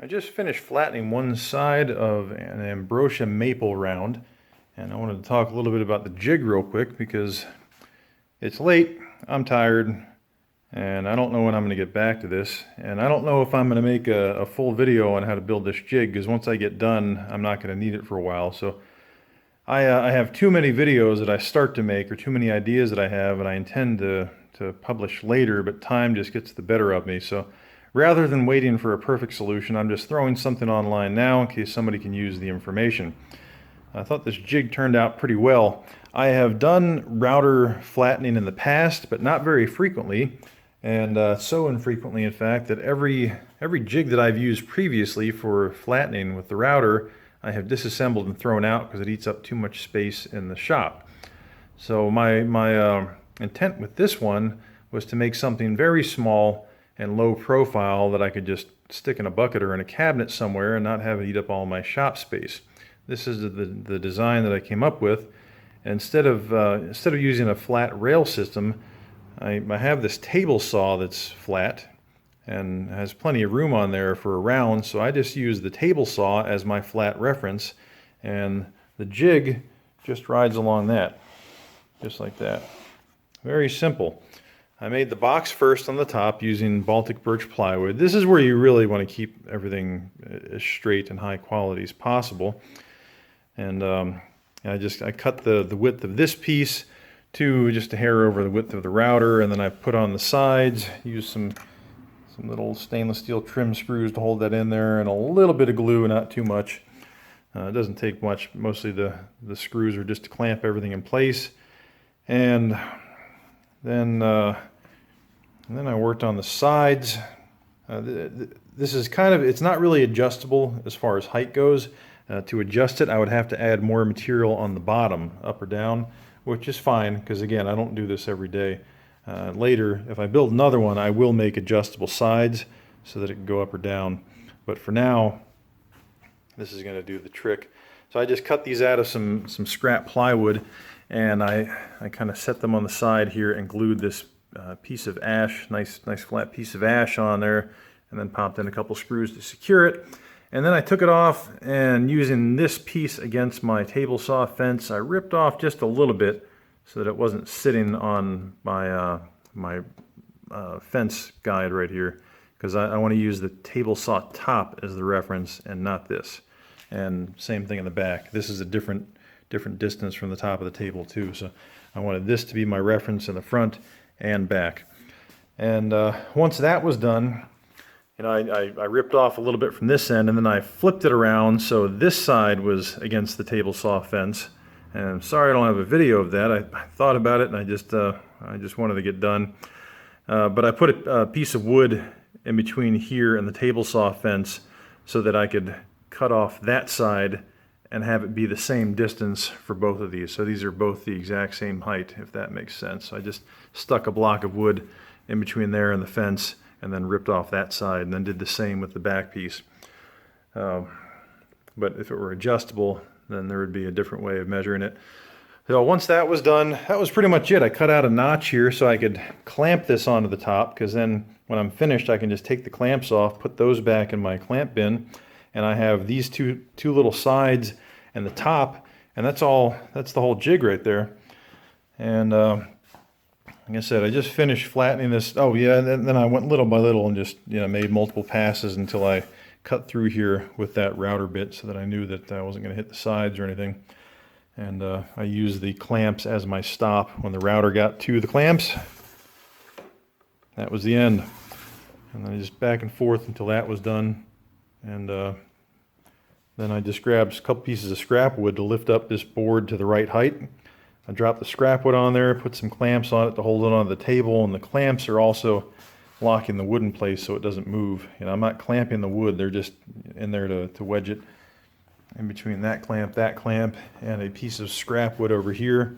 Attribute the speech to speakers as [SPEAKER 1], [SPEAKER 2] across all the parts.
[SPEAKER 1] I just finished flattening one side of an ambrosia maple round, and I wanted to talk a little bit about the jig real quick because it's late, I'm tired, and I don't know when I'm going to get back to this, and I don't know if I'm going to make a full video on how to build this jig, because once I get done I'm not going to need it for a while. So I have too many videos that I start to make, or too many ideas that I have, and I intend to publish later, but time just gets the better of me. So rather than waiting for a perfect solution, I'm just throwing something online now in case somebody can use the information. I thought this jig turned out pretty well. I have done router flattening in the past, but not very frequently, and so infrequently in fact that every jig that I've used previously for flattening with the router I have disassembled and thrown out because it eats up too much space in the shop. So my intent with this one was to make something very small and low profile that I could just stick in a bucket or in a cabinet somewhere and not have it eat up all my shop space. This is the design that I came up with. Instead of using a flat rail system, I have this table saw that's flat and has plenty of room on there for a round, so I just use the table saw as my flat reference, and the jig just rides along that, just like that. Very simple. I made the box first on the top using Baltic birch plywood. This is where you really want to keep everything as straight and high quality as possible. And I cut the width of this piece to just a hair over the width of the router, and then I put on the sides, used some little stainless steel trim screws to hold that in there, and a little bit of glue, not too much. It doesn't take much. Mostly the screws are just to clamp everything in place. And then I worked on the sides. This is it's not really adjustable as far as height goes. To adjust it, I would have to add more material on the bottom, up or down, which is fine, because again, I don't do this every day. Later, if I build another one, I will make adjustable sides so that it can go up or down. But for now, this is going to do the trick. So I just cut these out of some scrap plywood, and I kind of set them on the side here and glued this piece of ash, nice flat piece of ash on there, and then popped in a couple screws to secure it. And then I took it off, and using this piece against my table saw fence, I ripped off just a little bit so that it wasn't sitting on my fence guide right here, because I want to use the table saw top as the reference and not this. And same thing in the back. This is a different distance from the top of the table too, so I wanted this to be my reference in the front and back. And once that was done, I ripped off a little bit from this end, and then I flipped it around so this side was against the table saw fence. And I'm sorry I don't have a video of that. I thought about it, and I just wanted to get done. But I put a piece of wood in between here and the table saw fence so that I could cut off that side and have it be the same distance for both of these. So these are both the exact same height, if that makes sense. So I just stuck a block of wood in between there and the fence, and then ripped off that side, and then did the same with the back piece. But if it were adjustable, then there would be a different way of measuring it. So once that was done, that was pretty much it. I cut out a notch here so I could clamp this onto the top, because then when I'm finished I can just take the clamps off, put those back in my clamp bin, and I have these two little sides and the top, and that's the whole jig right there. And like I said, I just finished flattening this. Oh yeah, and then I went little by little and just made multiple passes until I cut through here with that router bit so that I knew that I wasn't going to hit the sides or anything. And I used the clamps as my stop. When the router got to the clamps, that was the end. And then I just back and forth until that was done. And then I just grabbed a couple pieces of scrap wood to lift up this board to the right height. I dropped the scrap wood on there, put some clamps on it to hold it onto the table, and the clamps are also locking the wood in place so it doesn't move. I'm not clamping the wood, they're just in there to wedge it in between that clamp, and a piece of scrap wood over here.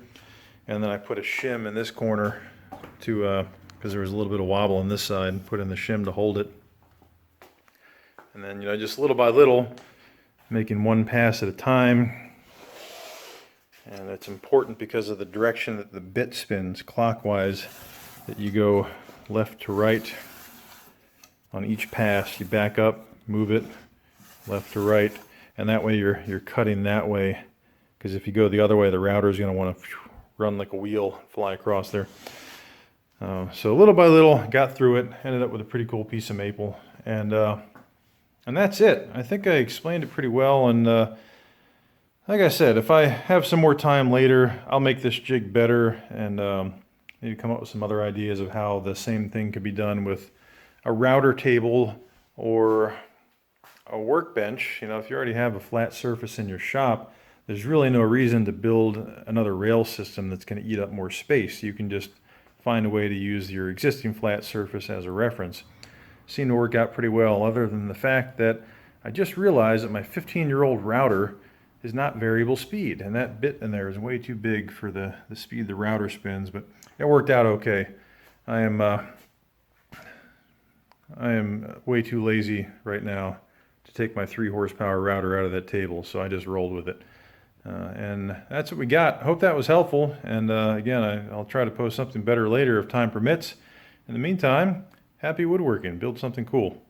[SPEAKER 1] And then I put a shim in this corner to, because there was a little bit of wobble on this side, and put in the shim to hold it. And then, just little by little, making one pass at a time. And it's important because of the direction that the bit spins clockwise, that you go left to right on each pass. You back up, move it, left to right, and that way you're cutting that way, because if you go the other way, the router is going to want to run like a wheel, fly across there. So little by little, got through it, ended up with a pretty cool piece of maple, and that's it. I think I explained it pretty well, and like I said, if I have some more time later, I'll make this jig better, and maybe come up with some other ideas of how the same thing could be done with a router table or a workbench. You know, if you already have a flat surface in your shop, there's really no reason to build another rail system that's going to eat up more space. You can just find a way to use your existing flat surface as a reference. Seemed to work out pretty well, other than the fact that I just realized that my 15-year-old router is not variable speed, and that bit in there is way too big for the speed the router spins, but it worked out okay. I am way too lazy right now to take my 3 horsepower router out of that table, so I just rolled with it. And that's what we got. Hope that was helpful, and again, I'll try to post something better later if time permits. In the meantime, happy woodworking. Build something cool.